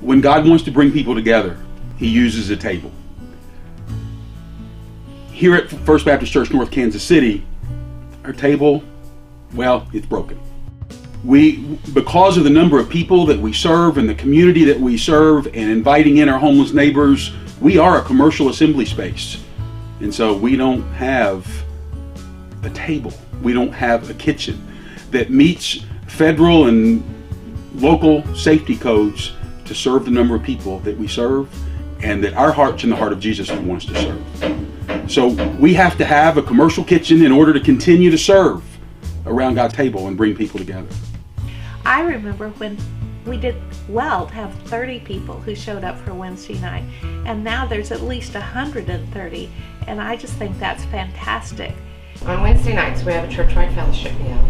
When God wants to bring people together, He uses a table. Here at First Baptist Church, North Kansas City, our table, well, it's broken. Because of the number of people that we serve and the community that we serve and inviting in our homeless neighbors, we are a commercial assembly space. And so we don't have a table. We don't have a kitchen that meets federal and local safety codes to serve the number of people that we serve and that our heart's in the heart of Jesus who wants to serve. So we have to have a commercial kitchen in order to continue to serve around God's table and bring people together. I remember when we did well to have 30 people who showed up for Wednesday night, and now there's at least 130, and I just think that's fantastic. On Wednesday nights we have a church-wide fellowship meal,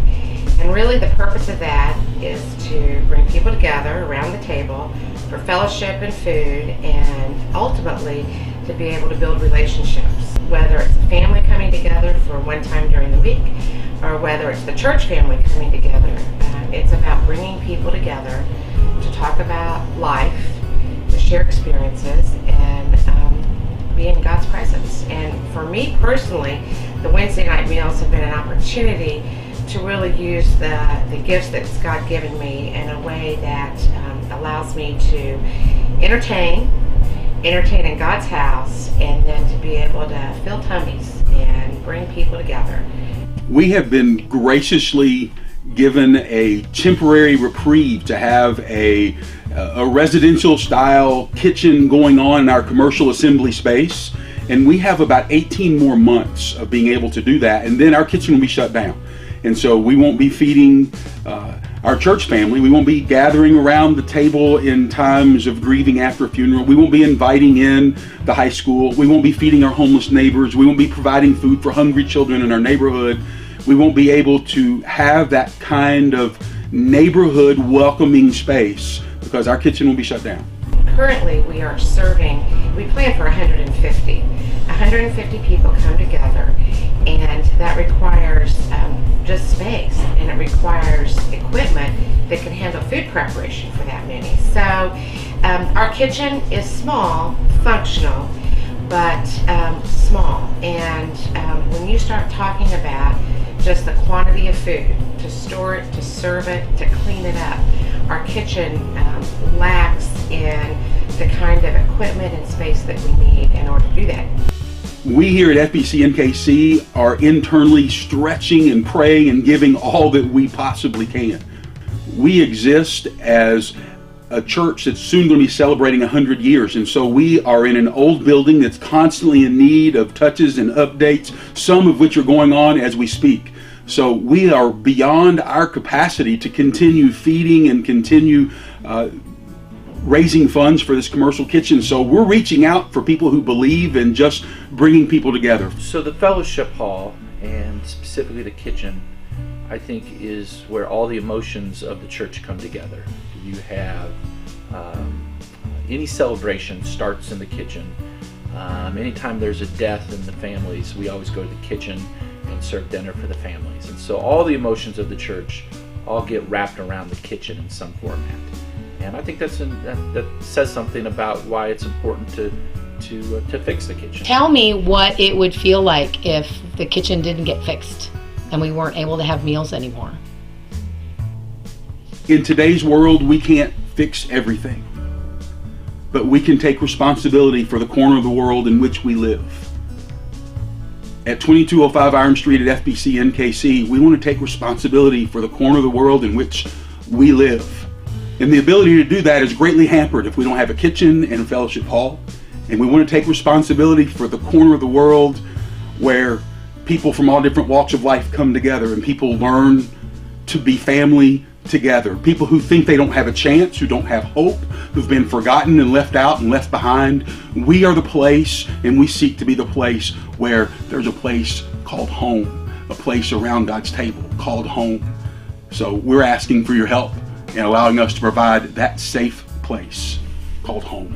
and really the purpose of that is to bring people together around the table for fellowship and food, and ultimately to be able to build relationships, whether it's a family coming together for one time during the week or whether it's the church family coming together. It's about bringing people together to talk about life, to share experiences, and be in God's presence. And for me personally, the Wednesday night meals have been an opportunity to really use the gifts that God given me in a way that allows me to entertain in God's house, and then to be able to fill tummies and bring people together. We have been graciously given a temporary reprieve to have a residential style kitchen going on in our commercial assembly space, and we have about 18 more months of being able to do that, and then our kitchen will be shut down. And so we won't be feeding our church family. We won't be gathering around the table in times of grieving after a funeral. We won't be inviting in the high school. We won't be feeding our homeless neighbors. We won't be providing food for hungry children in our neighborhood. We won't be able to have that kind of neighborhood welcoming space because our kitchen will be shut down. Currently we are serving, we plan for 150. 150 people come together, and that requires just space, and it requires equipment that can handle food preparation for that many. So our kitchen is small, functional, but small. And when you start talking about just the quantity of food, to store it, to serve it, to clean it up, our kitchen lacks in the kind of equipment and space that we need in order to do that. We here at FBC NKC are internally stretching and praying and giving all that we possibly can. We exist as a church that's soon going to be celebrating 100 years, and so we are in an old building that's constantly in need of touches and updates, some of which are going on as we speak. So we are beyond our capacity to continue feeding and continue raising funds for this commercial kitchen. So we're reaching out for people who believe in just bringing people together. So the fellowship hall, and specifically the kitchen, I think is where all the emotions of the church come together. You have any celebration starts in the kitchen. Anytime there's a death in the families, we always go to the kitchen and serve dinner for the families. And so all the emotions of the church all get wrapped around the kitchen in some format. And I think that says something about why it's important to fix the kitchen. Tell me what it would feel like if the kitchen didn't get fixed and we weren't able to have meals anymore. In today's world, we can't fix everything, but we can take responsibility for the corner of the world in which we live. At 2205 Iron Street at FBC NKC, we want to take responsibility for the corner of the world in which we live. And the ability to do that is greatly hampered if we don't have a kitchen and a fellowship hall. And we want to take responsibility for the corner of the world where people from all different walks of life come together and people learn to be family together. People who think they don't have a chance, who don't have hope, who've been forgotten and left out and left behind. We are the place, and we seek to be the place where there's a place called home, a place around God's table called home. So we're asking for your help in allowing us to provide that safe place called home.